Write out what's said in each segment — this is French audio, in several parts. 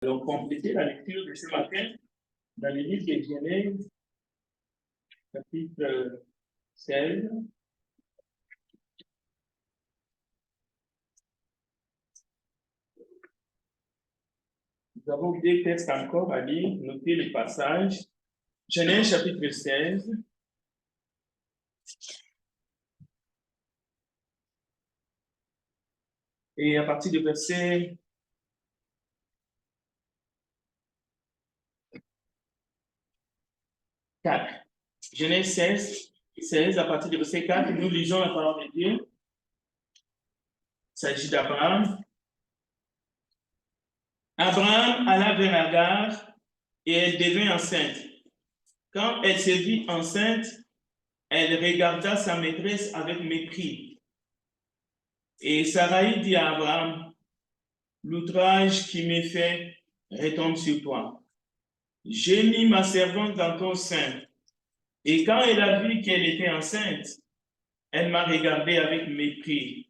allons compléter la lecture de ce matin dans le livre de Genèse, chapitre 16. Nous avons deux textes encore à lire, notez les passages. Genèse, chapitre 16. Et à partir du verset 4. Genèse 16, à partir du verset 4, nous lisons la parole de Dieu. Il s'agit d'Abraham. Abraham alla vers Agar et elle devint enceinte. Quand elle se vit enceinte, elle regarda sa maîtresse avec mépris. Et Sarai dit à Abraham, l'outrage qui m'est fait retombe sur toi. J'ai mis ma servante dans ton sein. Et quand elle a vu qu'elle était enceinte, elle m'a regardé avec mépris.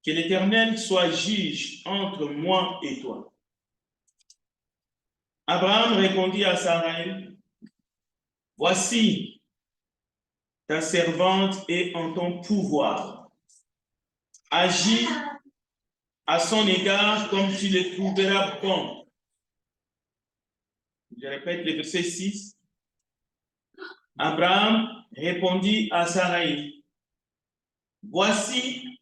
Que l'Éternel soit juge entre moi et toi. Abraham répondit à Sarai, voici, ta servante est en ton pouvoir. Agis à son égard comme tu le trouveras bon. Je répète le verset 6. Abraham répondit à Sarai, voici,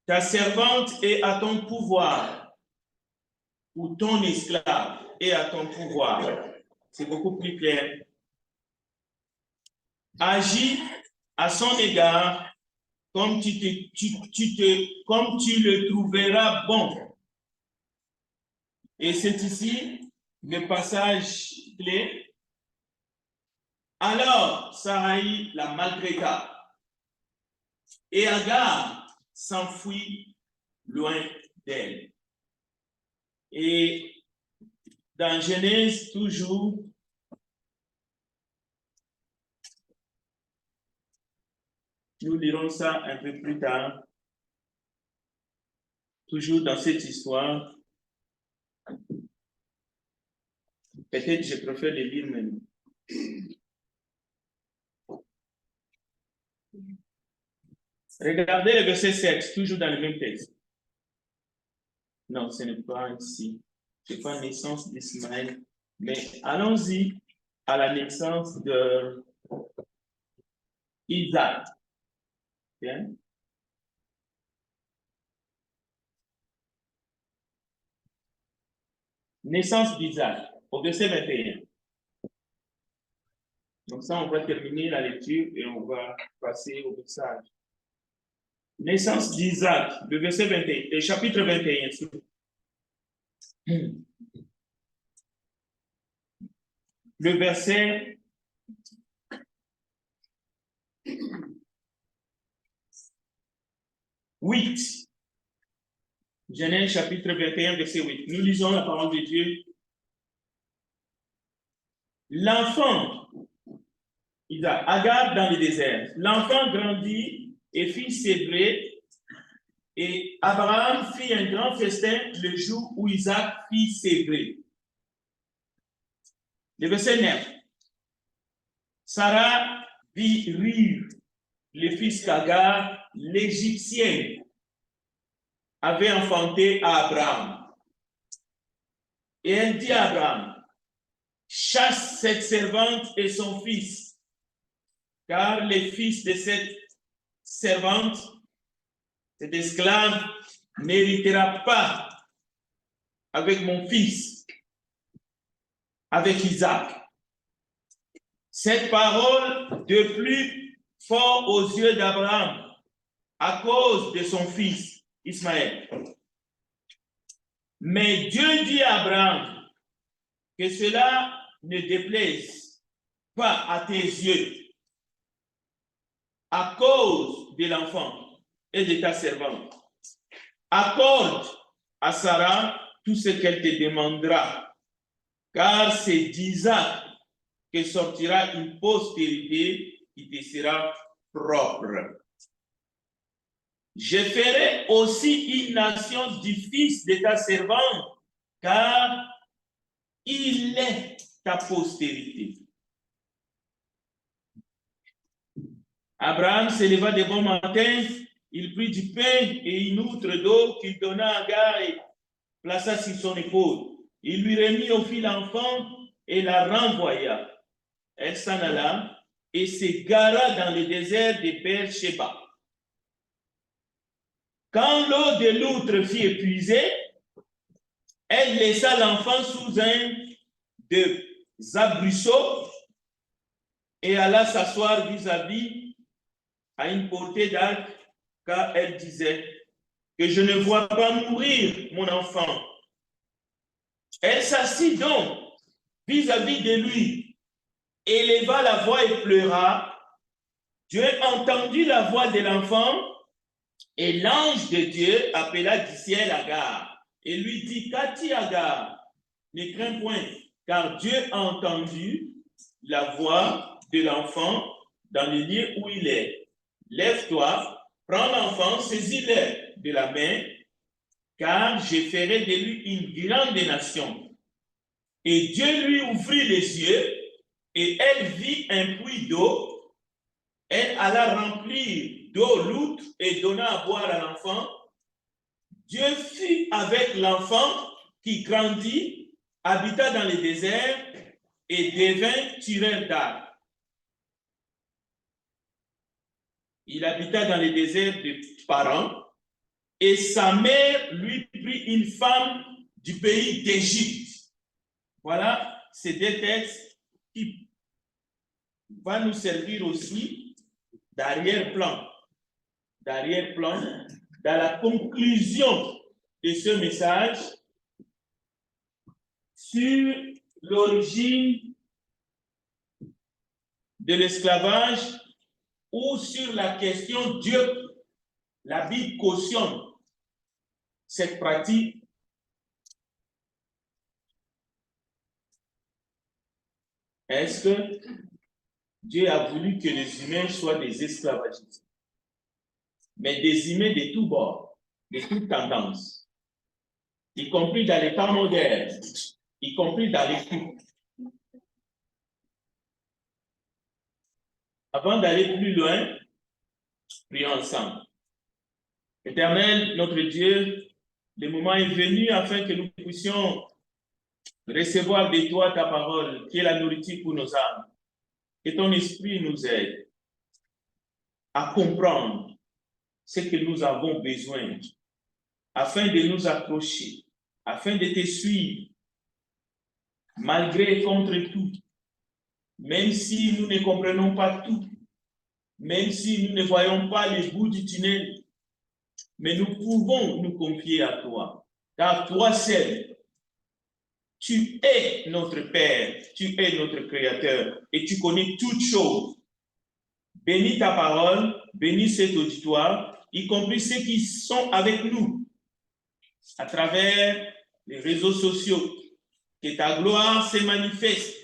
ta servante est à ton pouvoir, ou ton esclave est à ton pouvoir. C'est beaucoup plus clair. Agis à son égard comme tu le trouveras bon. Et c'est ici le passage clé. Alors, Sarai la maltraita et Agar s'enfuit loin d'elle. Et dans Genèse, toujours, nous lirons ça un peu plus tard, toujours dans cette histoire. Peut-être je préfère le lire même. Regardez le verset 7, toujours dans le même texte. Non, ce n'est pas ici. Ce n'est pas la naissance d'Ismaël. Mais allons-y à la naissance de Isaac. Bien. Naissance d'Isaac, au verset 21. Donc ça, on va terminer la lecture et on va passer au message. Naissance d'Isaac, le verset 21, le chapitre 21. Le verset 8. Genèse chapitre 21, verset 8. Nous lisons la parole de Dieu. L'enfant, Isaac, Agar dans le désert. L'enfant grandit et fit sévrer. Et Abraham fit un grand festin le jour où Isaac fit sévrer. Le verset 9. Sarah vit rire le fils qu'Agar, l'Égyptienne, avait enfanté à Abraham. Et elle dit à Abraham, chasse cette servante et son fils, car le fils de cette servante, cet esclave, n'héritera pas avec mon fils, avec Isaac. Cette parole de plus fort aux yeux d'Abraham à cause de son fils Ismaël. Mais Dieu dit à Abraham que cela ne déplaise pas à tes yeux à cause de l'enfant et de ta servante. Accorde à Sarah tout ce qu'elle te demandera, car c'est d'Isaac que sortira une postérité qui te sera propre. Je ferai aussi une nation du fils de ta servante car il est ta postérité. Abraham se leva de bon matin, il prit du pain et une outre d'eau qu'il donna à Agar et plaça sur son épaule. Il lui remit au fil l'enfant et la renvoya. Elle s'en alla et s'égara dans le désert de Beer-Sheba. Quand l'eau de l'outre fut épuisée, elle laissa l'enfant sous un des arbrisseaux et alla s'asseoir vis-à-vis à une portée d'arc, car elle disait que je ne vois pas mourir mon enfant. Elle s'assit donc vis-à-vis de lui, éleva la voix et pleura. Dieu entendit la voix de l'enfant et l'ange de Dieu appela du ciel Agar et lui dit, qu'as-tu Agar? Ne crains point, car Dieu a entendu la voix de l'enfant dans le lieu où il est. Lève-toi, prends l'enfant, saisis-le de la main, car je ferai de lui une grande nation. Et Dieu lui ouvrit les yeux, et elle vit un puits d'eau. Elle alla remplir d'eau l'outre et donna à boire à l'enfant. Dieu fut avec l'enfant qui grandit, habita dans le désert et devint tireur d'arbres. Il habita dans le désert de Paran et sa mère lui prit une femme du pays d'Égypte. Voilà ces deux textes qui vont nous servir aussi d'arrière-plan. D'arrière-plan, dans la conclusion de ce message sur l'origine de l'esclavage ou sur la question Dieu, la Bible cautionne cette pratique. Est-ce que Dieu a voulu que les humains soient des esclavagistes? Mais des humains de tous bords, de toutes tendances, y compris dans les temps modernes, y compris dans les couples. Avant d'aller plus loin, prions ensemble. Éternel, notre Dieu, le moment est venu afin que nous puissions recevoir de toi ta parole, qui est la nourriture pour nos âmes. Que ton esprit nous aide à comprendre ce que nous avons besoin, afin de nous accrocher, afin de te suivre, malgré et contre tout, même si nous ne comprenons pas tout, même si nous ne voyons pas le bout du tunnel, mais nous pouvons nous confier à toi, car toi seul, tu es notre Père, tu es notre Créateur, et tu connais toutes choses. Bénis ta parole, bénis cet auditoire, y compris ceux qui sont avec nous à travers les réseaux sociaux. Que ta gloire se manifeste.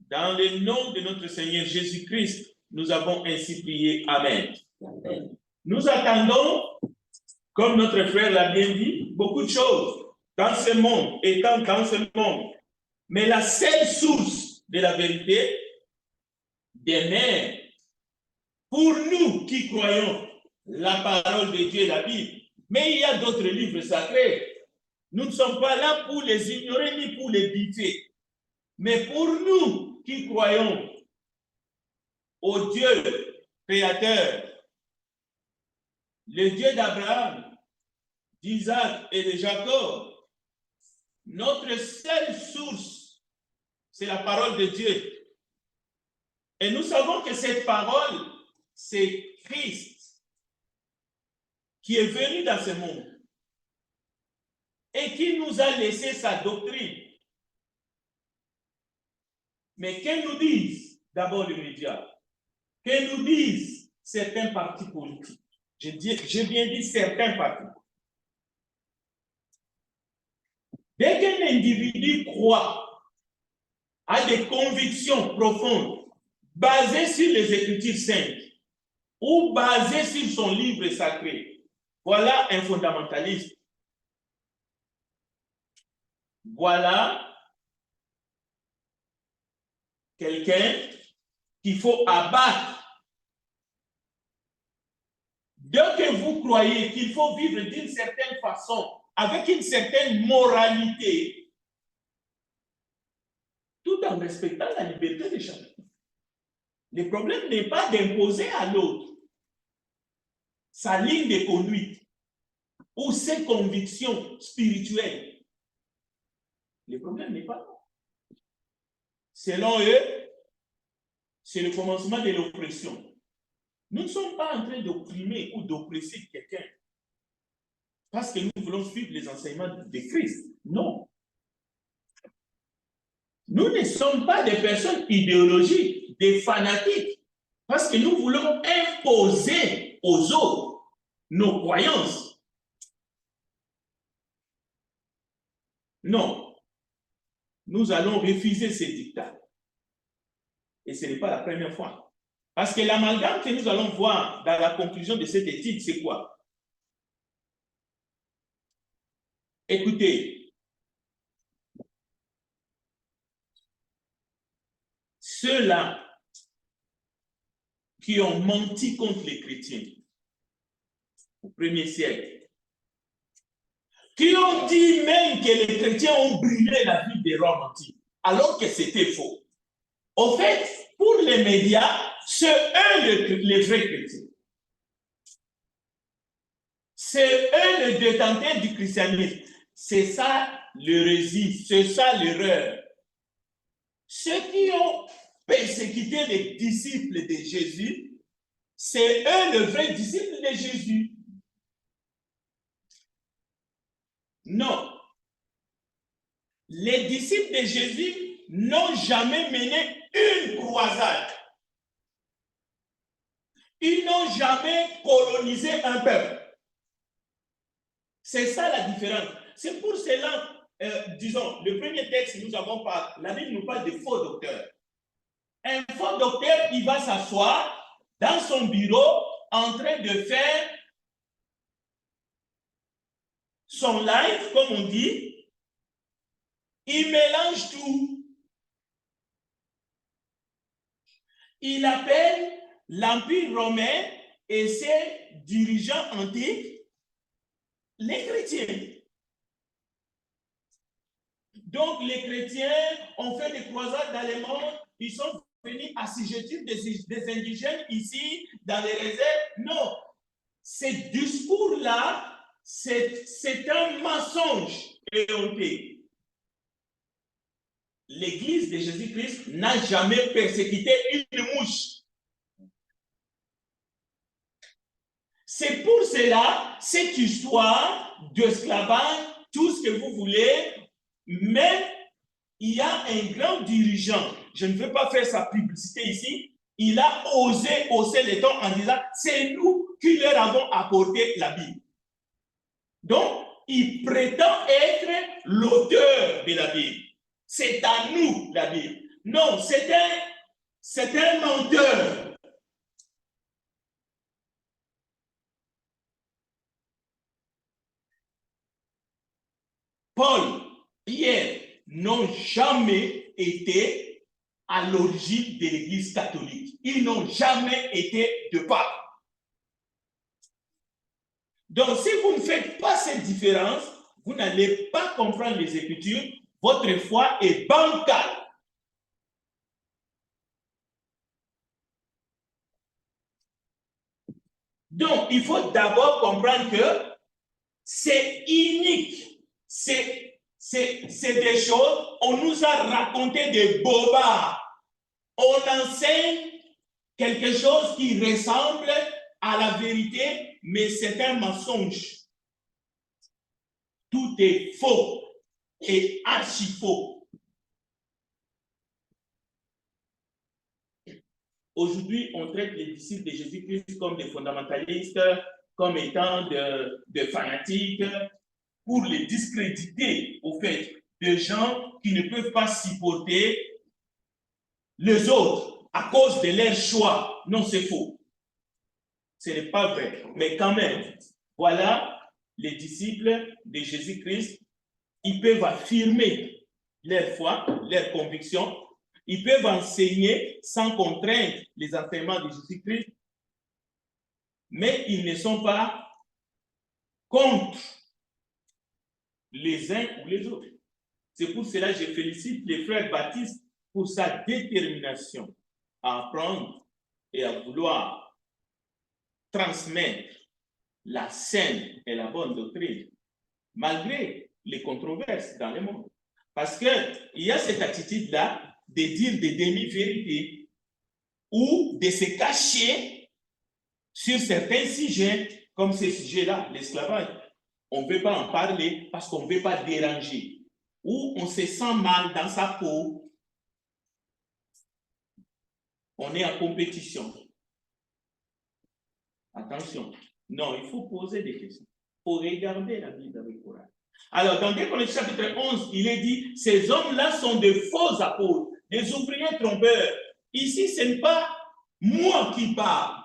Dans le nom de notre Seigneur Jésus-Christ, nous avons ainsi prié. Amen. Amen. Nous attendons, comme notre frère l'a bien dit, beaucoup de choses dans ce monde, étant dans ce monde. Mais la seule source de la vérité demeure pour nous qui croyons la parole de Dieu et la Bible. Mais il y a d'autres livres sacrés. Nous ne sommes pas là pour les ignorer ni pour les biffer. Mais pour nous qui croyons au Dieu créateur, le Dieu d'Abraham, d'Isaac et de Jacob, notre seule source, c'est la parole de Dieu. Et nous savons que cette parole, c'est Christ qui est venu dans ce monde et qui nous a laissé sa doctrine. Mais que nous disent d'abord les médias? Que nous disent certains partis politiques? J'ai bien dit certains partis. Dès qu'un individu croit à des convictions profondes basées sur les Écritures saintes ou basées sur son livre sacré, voilà un fondamentaliste. Voilà quelqu'un qu'il faut abattre. Dès que vous croyez qu'il faut vivre d'une certaine façon, avec une certaine moralité, tout en respectant la liberté de chacun. Le problème n'est pas d'imposer à l'autre sa ligne de conduite ou ses convictions spirituelles. Le problème n'est pas là. Selon eux, c'est le commencement de l'oppression. Nous ne sommes pas en train d'opprimer ou d'oppresser quelqu'un parce que nous voulons suivre les enseignements de Christ. Non. Nous ne sommes pas des personnes idéologiques, des fanatiques, parce que nous voulons imposer aux autres nos croyances. Non. Nous allons refuser ces dictats. Et ce n'est pas la première fois. Parce que l'amalgame que nous allons voir dans la conclusion de cette étude, c'est quoi? Écoutez, ceux-là qui ont menti contre les chrétiens au 1er siècle, qui ont dit même que les chrétiens ont brûlé la ville de Rome antique, alors que c'était faux. Au fait, pour les médias, c'est eux les vrais chrétiens. C'est eux les détenteurs du christianisme. C'est ça l'hérésie, c'est ça l'erreur. Ceux qui ont persécuté les disciples de Jésus, c'est eux les vrais disciples de Jésus. Non. Les disciples de Jésus n'ont jamais mené une croisade. Ils n'ont jamais colonisé un peuple. C'est ça la différence. C'est pour cela, disons, le premier texte, nous avons parlé, la Bible nous parle de faux docteurs. Un faux docteur, il va s'asseoir dans son bureau en train de faire son live, comme on dit. Il mélange tout. Il appelle l'Empire romain et ses dirigeants antiques les chrétiens. Donc, les chrétiens ont fait des croisades dans le monde, ils sont venus assujettir des indigènes ici, dans les réserves. Non, ce discours-là, c'est un mensonge éhonté. L'Église de Jésus-Christ n'a jamais persécuté une mouche. C'est pour cela, cette histoire d'esclavage, tout ce que vous voulez, mais il y a un grand dirigeant, je ne veux pas faire sa publicité ici, il a osé hausser les tons en disant, c'est nous qui leur avons apporté la Bible. Donc, il prétend être l'auteur de la Bible. C'est à nous la Bible. Non, c'est un menteur. Paul, Pierre n'ont jamais été à l'origine de l'Église catholique. Ils n'ont jamais été de pape. Donc, si vous ne faites pas cette différence, vous n'allez pas comprendre les Écritures, votre foi est bancale. Donc, il faut d'abord comprendre que c'est unique. C'est des choses, on nous a raconté des bobards. On enseigne quelque chose qui ressemble à la vérité, mais c'est un mensonge. Tout est faux et archi faux. Aujourd'hui, on traite les disciples de Jésus-Christ comme des fondamentalistes, comme étant de fanatiques, pour les discréditer, au fait, de gens qui ne peuvent pas supporter les autres à cause de leur choix. Non, c'est faux. Ce n'est pas vrai. Mais quand même, voilà les disciples de Jésus-Christ. ils peuvent affirmer leur foi, leur conviction, ils peuvent enseigner sans contraindre les enseignements de Jésus-Christ, mais ils ne sont pas contre les uns ou les autres. C'est pour cela que je félicite les frères baptistes pour sa détermination à apprendre et à vouloir transmettre la saine et la bonne doctrine, malgré les controverses dans le monde. Parce qu'il y a cette attitude-là de dire des demi-vérités ou de se cacher sur certains sujets, comme ces sujets-là, l'esclavage. On ne veut pas en parler parce qu'on ne veut pas déranger. Ou on se sent mal dans sa peau. On est en compétition. Attention. Non, il faut poser des questions. Il faut regarder la Bible avec courage. Alors, dans 2 Corinthiens chapitre 11, il est dit, ces hommes-là sont de faux apôtres, des ouvriers trompeurs. Ici, ce n'est pas moi qui parle.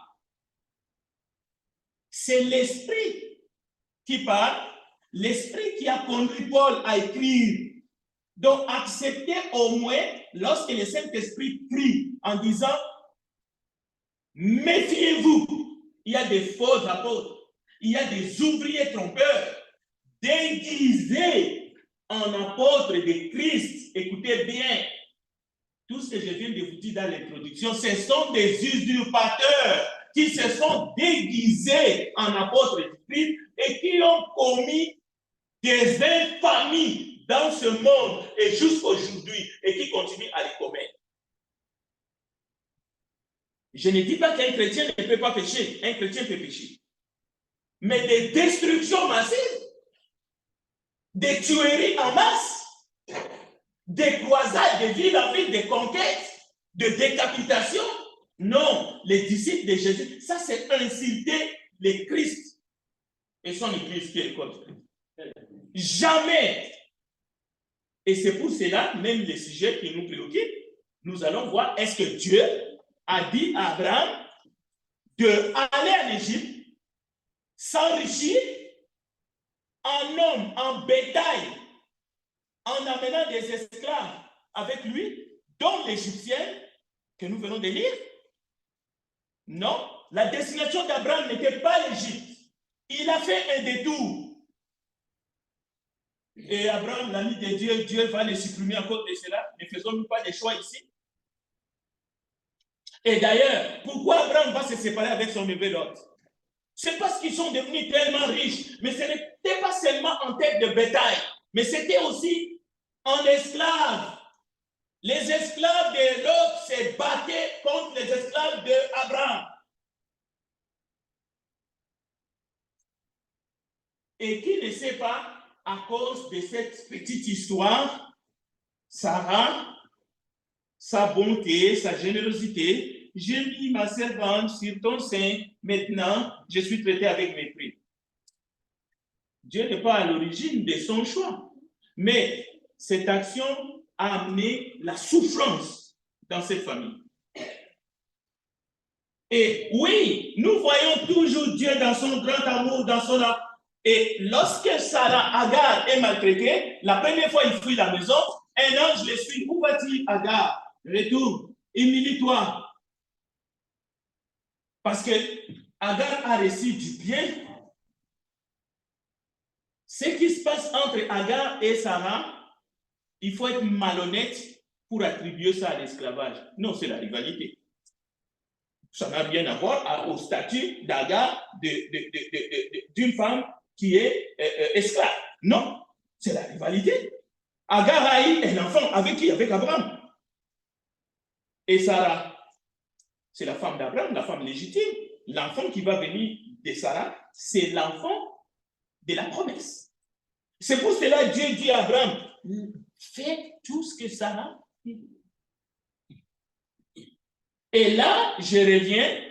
C'est l'Esprit qui parle, l'Esprit qui a conduit Paul à écrire. Donc, acceptez au moins, lorsque le Saint-Esprit crie en disant, méfiez-vous, il y a des faux apôtres, il y a des ouvriers trompeurs, déguisés en apôtres de Christ. Écoutez bien, tout ce que je viens de vous dire dans l'introduction, ce sont des usurpateurs qui se sont déguisés en apôtres de Christ et qui ont commis des infamies dans ce monde et jusqu'aujourd'hui et qui continuent à les commettre. Je ne dis pas qu'un chrétien ne peut pas pécher, un chrétien peut pécher. Mais des destructions massives, des tueries en masse, des croisades de ville en ville, des conquêtes, de décapitation. Non, les disciples de Jésus, ça c'est insulter le Christ et son Église qui est contre Christ. Jamais. Et c'est pour cela, même les sujets qui nous préoccupent, nous allons voir, est-ce que Dieu a dit à Abraham d'aller en Égypte, s'enrichir en hommes, en bétail, en amenant des esclaves avec lui, dont l'Égyptien que nous venons de lire? Non, la destination d'Abraham n'était pas l'Égypte. Il a fait un détour. Et Abraham, l'ami de Dieu, Dieu va le supprimer à cause de cela. Ne faisons-nous pas des choix ici? Et d'ailleurs, pourquoi Abraham va se séparer avec son bébé Lot? C'est parce qu'ils sont devenus tellement riches. Mais ce n'était pas seulement en tête de bétail, mais c'était aussi en esclaves. Les esclaves de Lot se battaient contre les esclaves d'Abraham. Et qui ne sait pas, à cause de cette petite histoire, Sarah, sa bonté, sa générosité, j'ai mis ma servante sur ton sein, maintenant je suis traité avec mépris. Dieu n'est pas à l'origine de son choix, mais cette action a amené la souffrance dans cette famille. Et oui, nous voyons toujours Dieu dans son grand amour, dans son amour. Et lorsque Sarah, Agar, est maltraitée, la première fois il fuit la maison, un ange le suit. Où va-t-il, Agar? Retourne, humilie-toi. Parce que Agar a reçu du bien. Ce qui se passe entre Agar et Sarah, il faut être malhonnête pour attribuer ça à l'esclavage. Non, c'est la rivalité. Ça n'a rien à voir au statut d'Agar, d'une femme qui est esclave. Non, c'est la rivalité. Agar a eu un enfant avec qui? Avec Abraham. Et Sarah, c'est la femme d'Abraham, la femme légitime. L'enfant qui va venir de Sarah, c'est l'enfant de la promesse. C'est pour cela que Dieu dit à Abraham, fais tout ce que Sarah dit. Et là, je reviens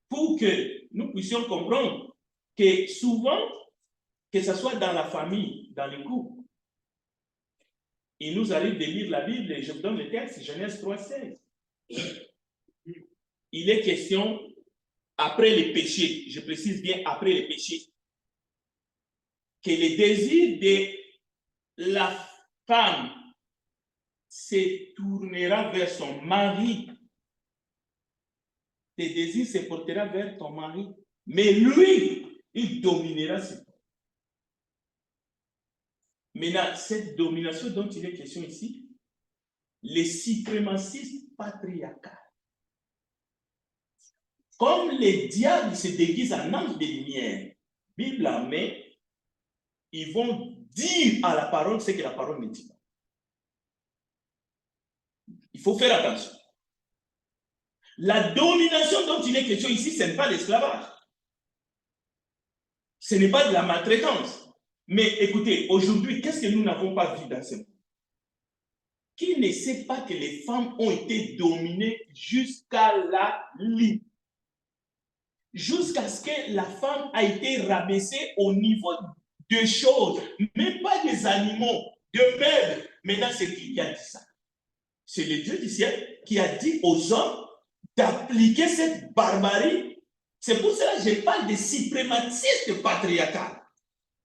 pour que nous puissions comprendre que souvent, que ce soit dans la famille, dans le couple, il nous arrive de lire la Bible, et je vous donne le texte, Genèse 3,16. Il est question, après les péchés, je précise bien après les péchés, que le désir de la femme se tournera vers son mari. Tes désirs se porteront vers ton mari. Mais lui, il dominera sur toi. Maintenant, cette domination dont il est question ici, les suprémacistes patriarcales. Comme les diables se déguisent en ange de lumière, Bible en main, ils vont dire à la parole ce que la parole ne dit pas. Il faut faire attention. La domination dont il est question ici, ce n'est pas l'esclavage. Ce n'est pas de la maltraitance. Mais écoutez, aujourd'hui, qu'est-ce que nous n'avons pas vu dans ce monde? Qui ne sait pas que les femmes ont été dominées jusqu'à la limite? Jusqu'à ce que la femme a été rabaissée au niveau de choses, même pas des animaux, de meubles. Maintenant, c'est qui a dit ça? C'est le Dieu du ciel qui a dit aux hommes d'appliquer cette barbarie. C'est pour cela que je parle des suprématistes patriarcales.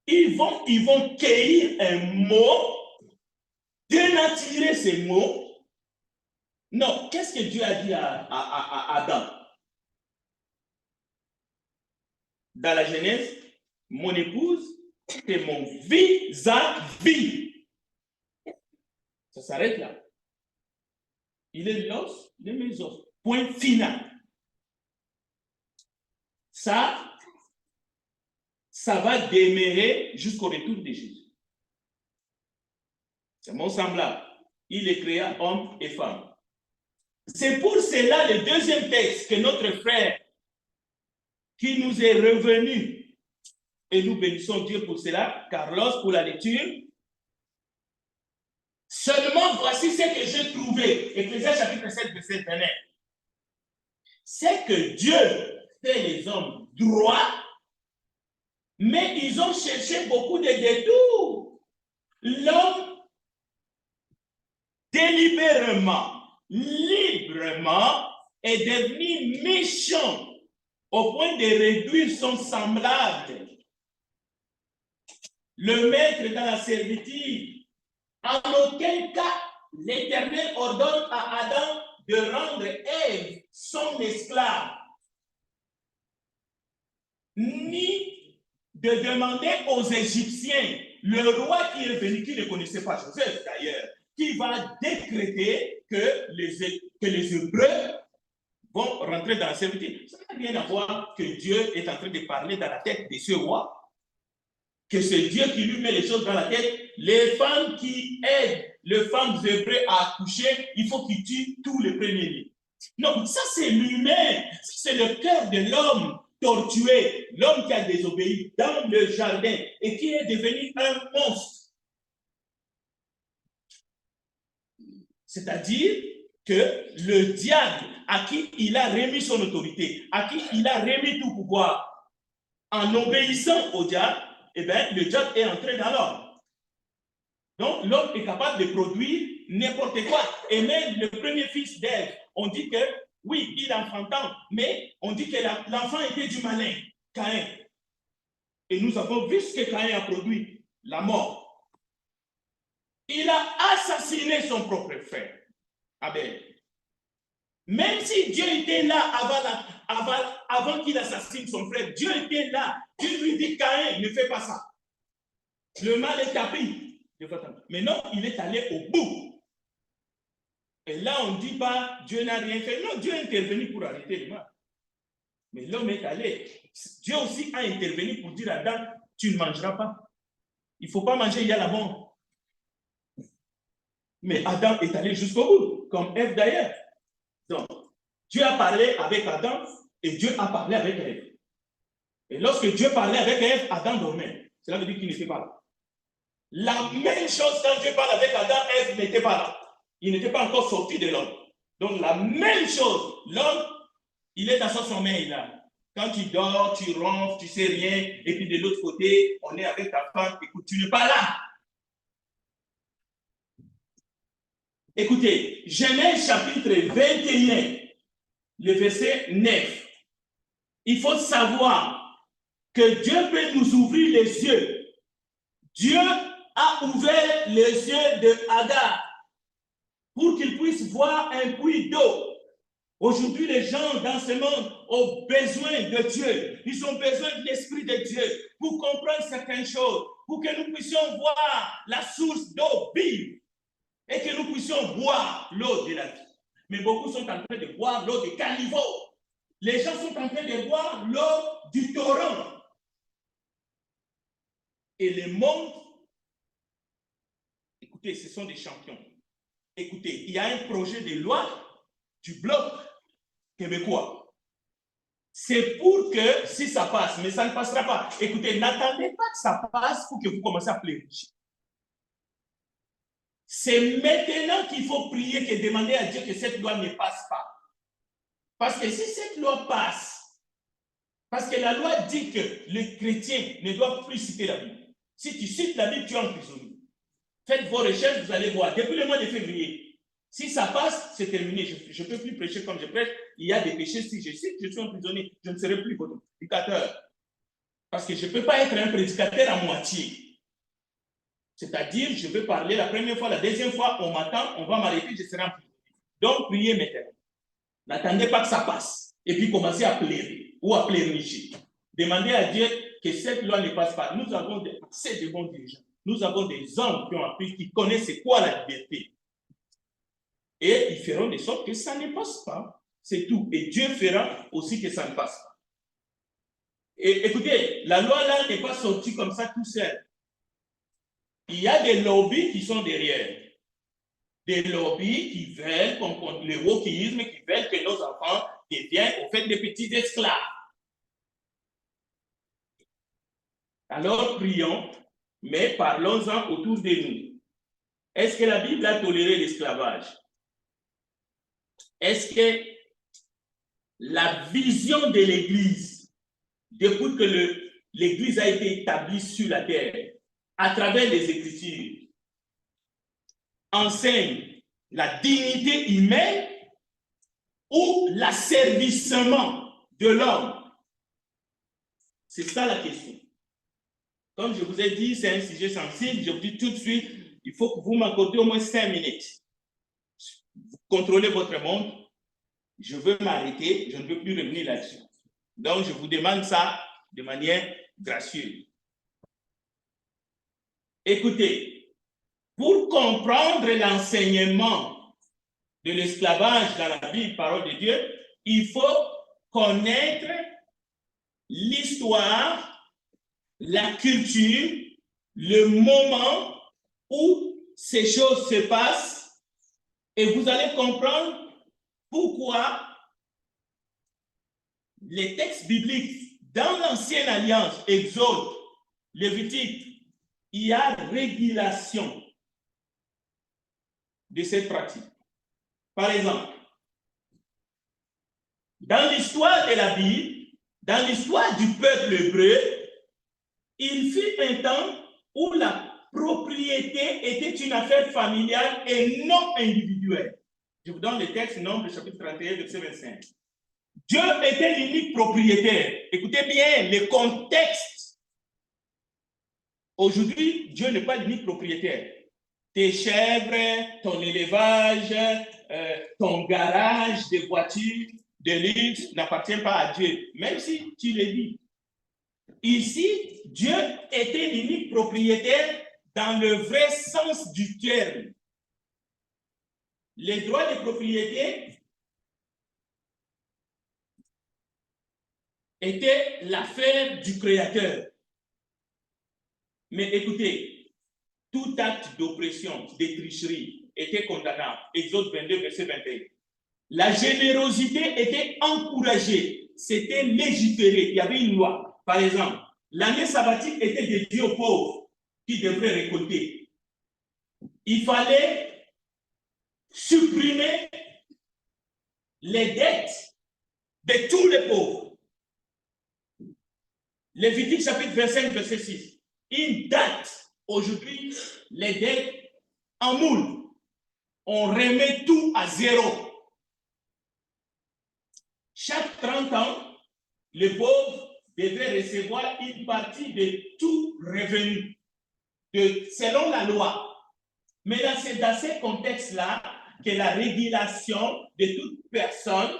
Ils vont cueillir un mot, dénaturer ces mots. Non, qu'est-ce que Dieu a dit à Adam? Dans la Genèse, mon épouse, c'est mon vis-à-vis. Ça s'arrête là. Il est l'os de mes os. Point final. Ça va demeurer jusqu'au retour de Jésus. C'est mon semblable. Il est créé homme et femme. C'est pour cela le deuxième texte que notre frère qui nous est revenu, et nous bénissons Dieu pour cela, Carlos, pour la lecture. Seulement voici ce que j'ai trouvé. Ecclésiaste chapitre 7, verset 29. C'est que Dieu fait les hommes droits, mais ils ont cherché beaucoup de détours. L'homme, délibérément, librement, est devenu méchant au point de réduire son semblable. Le mettre dans la servitude. En aucun cas, l'Éternel ordonne à Adam de rendre Ève son esclave, ni de demander aux Égyptiens, le roi qui est venu, qui ne connaissait pas Joseph d'ailleurs, qui va décréter que les Hébreux vont rentrer dans la servitude. Ça n'a rien à voir que Dieu est en train de parler dans la tête de ce roi, que c'est Dieu qui lui met les choses dans la tête. Les femmes qui aident les femmes hébreues à accoucher, il faut qu'ils tuent tous les premiers-nés. Non, ça c'est l'humain, c'est le cœur de l'homme tortué, l'homme qui a désobéi dans le jardin et qui est devenu un monstre. C'est-à-dire que le diable, à qui il a remis son autorité, à qui il a remis tout pouvoir, en obéissant au diable, eh bien, le diable est entré dans l'homme. Donc, l'homme est capable de produire n'importe quoi. Et même le premier fils d'Ève, on dit que, oui, il est enfantant, mais on dit que l'enfant était du malin, Caïn. Et nous avons vu ce que Caïn a produit, la mort. Il a assassiné son propre frère, Abel. Même si Dieu était là avant qu'il assassine son frère, Dieu était là. Dieu lui dit, Caïn, ne fais pas ça. Le mal est tapis. Mais non, il est allé au bout. Et là, on ne dit pas, Dieu n'a rien fait. Non, Dieu est intervenu pour arrêter le mal. Mais l'homme est allé. Dieu aussi a intervenu pour dire à Adam, tu ne mangeras pas. Il ne faut pas manger, il y a la mort. Mais Adam est allé jusqu'au bout, comme Ève d'ailleurs. Donc, Dieu a parlé avec Adam et Dieu a parlé avec Ève. Et lorsque Dieu parlait avec Ève, Adam dormait. Cela veut dire qu'il n'était pas là. La même chose quand Dieu parle avec Adam, Ève n'était pas là. Il n'était pas encore sorti de l'homme. Donc la même chose, l'homme, il est dans son sommeil là. Quand tu dors, tu ronfles, tu sais rien, et puis de l'autre côté, on est avec ta femme, écoute, tu n'es pas là. Écoutez, Genèse chapitre 21, le verset 9. Il faut savoir que Dieu peut nous ouvrir les yeux. Dieu a ouvert les yeux de Agar pour qu'il puisse voir un puits d'eau. Aujourd'hui, les gens dans ce monde ont besoin de Dieu. Ils ont besoin de l'Esprit de Dieu pour comprendre certaines choses, pour que nous puissions voir la source d'eau vive et que nous puissions boire l'eau de la vie. Mais beaucoup sont en train de boire l'eau de caniveau. Les gens sont en train de boire l'eau du torrent. Et le monde, écoutez, ce sont des champions. Écoutez, il y a un projet de loi du bloc québécois. C'est pour que si ça passe, mais ça ne passera pas. Écoutez, n'attendez pas que ça passe pour que vous commencez à pleurer. C'est maintenant qu'il faut prier et demander à Dieu que cette loi ne passe pas. Parce que si cette loi passe, parce que la loi dit que les chrétiens ne doivent plus citer la Bible. Si tu cites la Bible, tu es emprisonné. Faites vos recherches, vous allez voir. Depuis le mois de février, si ça passe, c'est terminé. Je ne peux plus prêcher comme je prêche. Il y a des péchés. Si je cite, je suis emprisonné. Je ne serai plus votre prédicateur. Parce que je ne peux pas être un prédicateur à moitié. C'est-à-dire, je vais parler la première fois, la deuxième fois, on m'attend, on va m'arrêter, je serai emprisonné. Donc, priez maintenant. N'attendez pas que ça passe. Et puis, commencez à pleurer ou à pleurnicher. Demandez à Dieu que cette loi ne passe pas. Nous avons assez de bons dirigeants. Nous avons des hommes qui ont appris, qui connaissent c'est quoi la liberté. Et ils feront de sorte que ça ne passe pas. C'est tout. Et Dieu fera aussi que ça ne passe pas. Et écoutez, la loi là n'est pas sortie comme ça tout seul. Il y a des lobbies qui sont derrière. Des lobbies qui veulent contre le wokisme, qui veulent que nos enfants deviennent au fait des petits esclaves. Alors prions, mais parlons-en autour de nous. Est-ce que la Bible a toléré l'esclavage? Est-ce que la vision de l'Église, depuis que l'Église a été établie sur la terre, à travers les Écritures, enseigne la dignité humaine ou l'asservissement de l'homme? C'est ça la question. Comme je vous ai dit, c'est un sujet sensible. Je vous dis tout de suite, il faut que vous m'accordez au moins 5 minutes. Vous contrôlez votre monde. Je veux m'arrêter, je ne veux plus revenir là-dessus. Donc, je vous demande ça de manière gracieuse. Écoutez, pour comprendre l'enseignement de l'esclavage dans la Bible, parole de Dieu, il faut connaître l'histoire, la culture, le moment où ces choses se passent, et vous allez comprendre pourquoi les textes bibliques dans l'Ancienne Alliance, Exode, Lévitique, il y a régulation de cette pratique. Par exemple, dans l'histoire de la Bible, dans l'histoire du peuple hébreu, il fut un temps où la propriété était une affaire familiale et non individuelle. Je vous donne le texte, Nombre, chapitre 31, verset 25. Dieu était l'unique propriétaire. Écoutez bien le contexte. Aujourd'hui, Dieu n'est pas l'unique propriétaire. Tes chèvres, ton élevage, ton garage de voitures, de luxe n'appartient pas à Dieu, même si tu le dis. Ici, Dieu était l'unique propriétaire dans le vrai sens du terme. Les droits de propriété étaient l'affaire du Créateur. Mais écoutez, tout acte d'oppression, de tricherie était condamnable. Exode 22, verset 21. La générosité était encouragée, c'était légiféré, il y avait une loi. Par exemple, l'année sabbatique était dédiée aux pauvres qui devraient récolter. Il fallait supprimer les dettes de tous les pauvres. Lévitique chapitre 25, verset 6. Une date, aujourd'hui, les dettes en moule. On remet tout à zéro. Chaque 30 ans, les pauvres devaient recevoir une partie de tout revenu selon la loi. Mais c'est dans ces contextes-là que la régulation de toute personne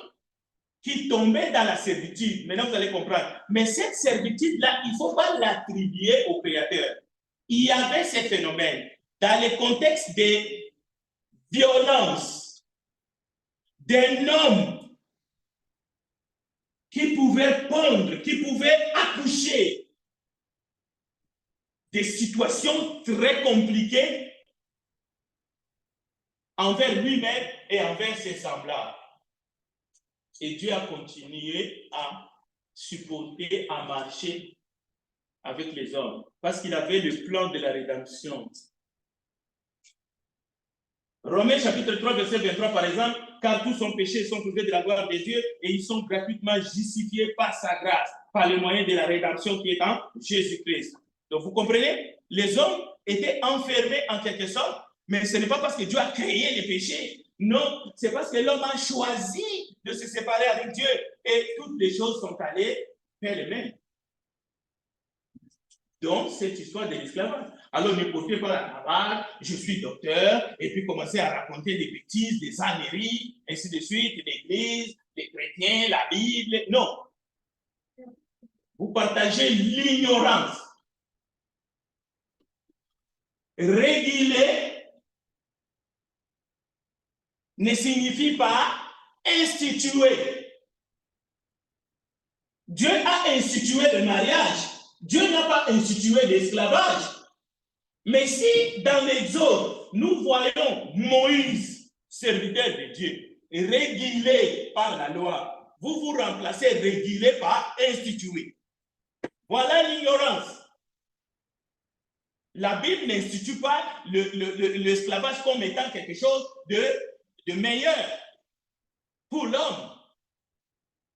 qui tombait dans la servitude, maintenant vous allez comprendre, mais cette servitude-là, il ne faut pas l'attribuer au Créateur. Il y avait ces phénomènes dans le contexte des violences d'un homme qui pouvait pondre, qui pouvait accoucher des situations très compliquées envers lui-même et envers ses semblables. Et Dieu a continué à supporter, à marcher avec les hommes, parce qu'il avait le plan de la rédemption. Romains chapitre 3, verset 23, par exemple, car tous sont péchés et sont privés de la gloire de Dieu, et ils sont gratuitement justifiés par sa grâce, par le moyen de la rédemption qui est en Jésus-Christ. Donc vous comprenez, les hommes étaient enfermés en quelque sorte, mais ce n'est pas parce que Dieu a créé les péchés, non, c'est parce que l'homme a choisi de se séparer avec Dieu, et toutes les choses sont allées faire le même. Donc, cette histoire de l'esclavage. Alors, ne portez pas la cravate, je suis docteur, et puis commencer à raconter des bêtises, des âneries, ainsi de suite, l'Église, les chrétiens, la Bible. Non. Vous partagez l'ignorance. Réguler ne signifie pas instituer. Dieu a institué le mariage. Dieu n'a pas institué l'esclavage. Mais si dans l'Exode, nous voyons Moïse, serviteur de Dieu, régulé par la loi, vous vous remplacez régulé par institué. Voilà l'ignorance. La Bible n'institue pas l'esclavage comme étant quelque chose de meilleur pour l'homme.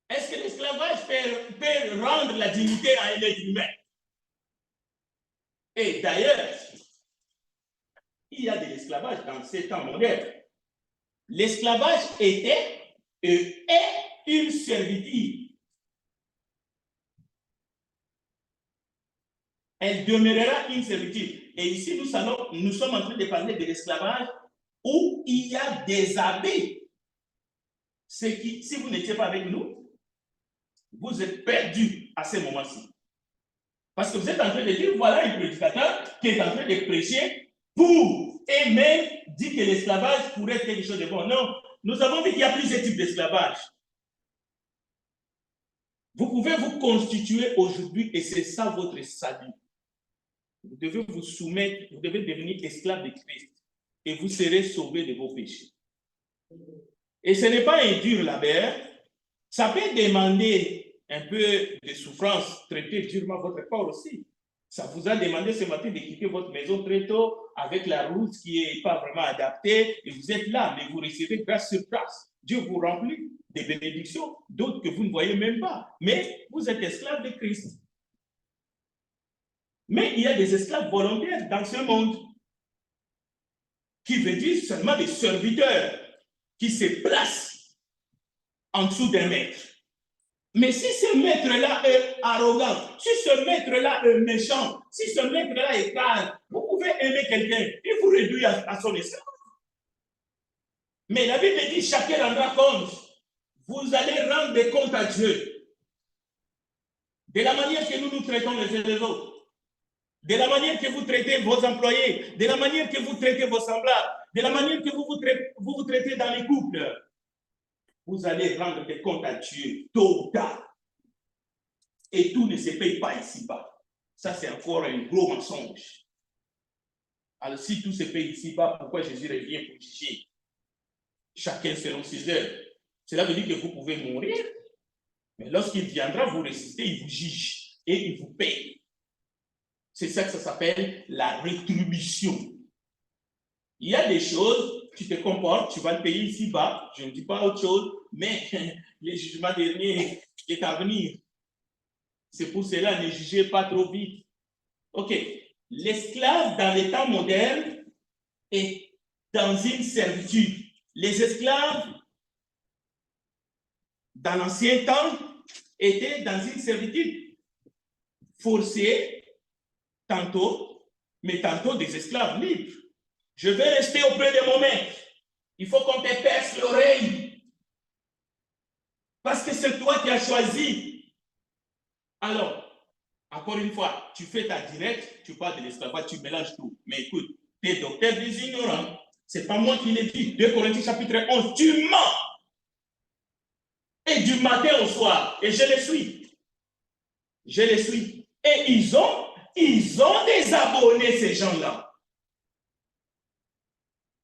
Est-ce que l'esclavage peut rendre la dignité à un être humain? Et d'ailleurs, il y a de l'esclavage dans ces temps modernes. L'esclavage était et est une servitude. Elle demeurera une servitude. Et ici, nous sommes en train de parler de l'esclavage où il y a des abbés. Si vous n'étiez pas avec nous, vous êtes perdus à ce moment-ci. Parce que vous êtes en train de dire, voilà un prédicateur qui est en train de prêcher pour, et même dit que l'esclavage pourrait être quelque chose de bon. Non, nous avons vu qu'il y a plusieurs types d'esclavage. Vous pouvez vous constituer aujourd'hui et c'est ça votre salut. Vous devez vous soumettre, vous devez devenir esclave de Christ et vous serez sauvés de vos péchés. Et ce n'est pas un dur labeur, ça peut demander un peu de souffrance, traiter durement votre corps aussi. Ça vous a demandé ce matin de quitter votre maison très tôt avec la route qui n'est pas vraiment adaptée et vous êtes là, mais vous recevez grâce sur grâce. Dieu vous remplit des bénédictions, d'autres que vous ne voyez même pas. Mais vous êtes esclave de Christ. Mais il y a des esclaves volontaires dans ce monde qui veut dire seulement des serviteurs qui se placent en dessous d'un maître. Mais si ce maître-là est arrogant, si ce maître-là est méchant, si ce maître-là est calme, vous pouvez aimer quelqu'un et vous réduire à son esclave. Mais la Bible dit chacun rendra compte. Vous allez rendre des comptes à Dieu. De la manière que nous nous traitons les uns les autres. De la manière que vous traitez vos employés. De la manière que vous traitez vos semblables. De la manière que vous traitez dans les couples. Vous allez rendre des comptes à Dieu, tôt ou tard. Et tout ne se paye pas ici-bas. Ça, c'est encore un gros mensonge. Alors, si tout se paye ici-bas, pourquoi Jésus revient pour juger? Chacun selon ses œuvres. Cela veut dire que vous pouvez mourir, mais lorsqu'il viendra vous résister, il vous juge et il vous paye. C'est ça que ça s'appelle la rétribution. Il y a des choses, tu te comportes, tu vas le payer ici-bas, je ne dis pas autre chose, mais le jugement dernier est à venir. C'est pour cela, ne jugez pas trop vite. Ok, l'esclave dans les temps modernes est dans une servitude. Les esclaves, dans l'ancien temps, étaient dans une servitude forcée, tantôt, mais tantôt des esclaves libres. Je vais rester auprès de mon maître. Il faut qu'on te perce l'oreille. Parce que c'est toi qui as choisi. Alors, encore une fois, tu fais ta directe, tu parles de l'esclavage, tu mélanges tout. Mais écoute, tu es docteur des ignorants. Ce n'est pas moi qui l'ai dit. 2 Corinthiens chapitre 11, tu mens. Et du matin au soir. Et je les suis. Je les suis. Et ils ont des abonnés, ces gens-là.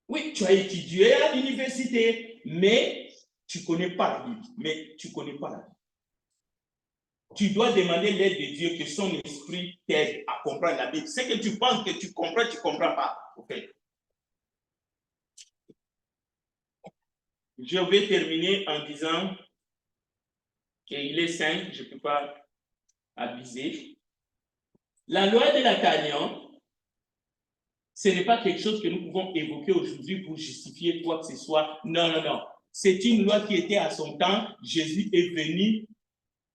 Oui, tu as étudié à l'université, mais tu ne connais pas la Bible. Mais tu ne connais pas la Bible. Tu dois demander l'aide de Dieu, que son esprit t'aide à comprendre la Bible. Ce que tu penses que tu ne comprends pas. Okay. Je vais terminer en disant qu'il est 5, je ne peux pas abuser. La loi de la Canaan, ce n'est pas quelque chose que nous pouvons évoquer aujourd'hui pour justifier quoi que ce soit. Non, non, non. C'est une loi qui était à son temps. Jésus est venu.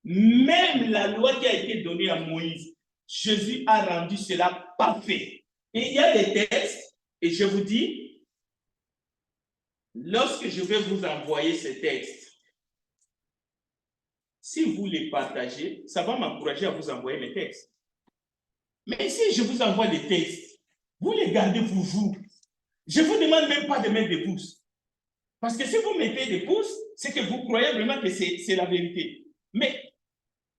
Même la loi qui a été donnée à Moïse, Jésus a rendu cela parfait. Et il y a des textes, et je vous dis, lorsque je vais vous envoyer ces textes, si vous les partagez, ça va m'encourager à vous envoyer les textes. Mais si je vous envoie les textes, vous les gardez pour vous. Je ne vous demande même pas de mettre des pouces. Parce que si vous mettez des pouces, c'est que vous croyez vraiment que c'est la vérité. Mais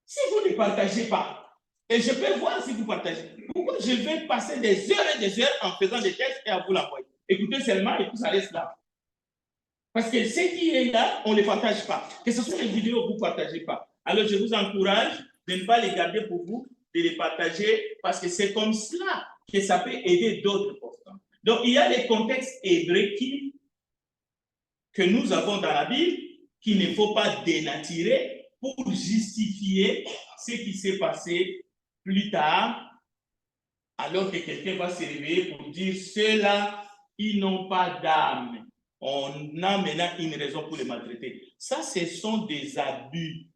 si vous ne partagez pas, et je peux voir si vous partagez, pourquoi je vais passer des heures et des heures en faisant des textes et à vous l'envoyer? Écoutez seulement et puis ça reste là. Parce que ce qui est là, on ne les partage pas. Que ce soit les vidéos, vous ne partagez pas. Alors je vous encourage de ne pas les garder pour vous, de les partager, parce que c'est comme cela que ça peut aider d'autres personnes. Donc il y a des contextes hébreux que nous avons dans la Bible qu'il ne faut pas dénaturer pour justifier ce qui s'est passé plus tard, alors que quelqu'un va se réveiller pour dire ceux-là, ils n'ont pas d'âme. On a maintenant une raison pour les maltraiter. Ça, ce sont des abus.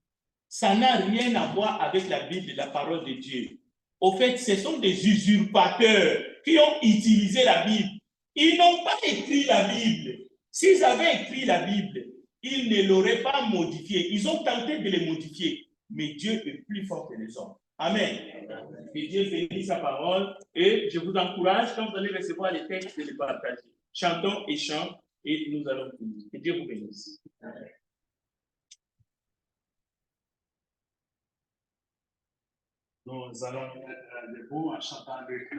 Ça n'a rien à voir avec la Bible et la parole de Dieu. Au fait, ce sont des usurpateurs qui ont utilisé la Bible. Ils n'ont pas écrit la Bible. S'ils avaient écrit la Bible, ils ne l'auraient pas modifiée. Ils ont tenté de les modifier. Mais Dieu est plus fort que les hommes. Amen. Que Dieu bénisse sa parole. Et je vous encourage, quand vous allez recevoir les textes, de les partager. Chantons et chantons et nous allons finir. Que Dieu vous bénisse. Amen. Nous allons être debout en chantant avec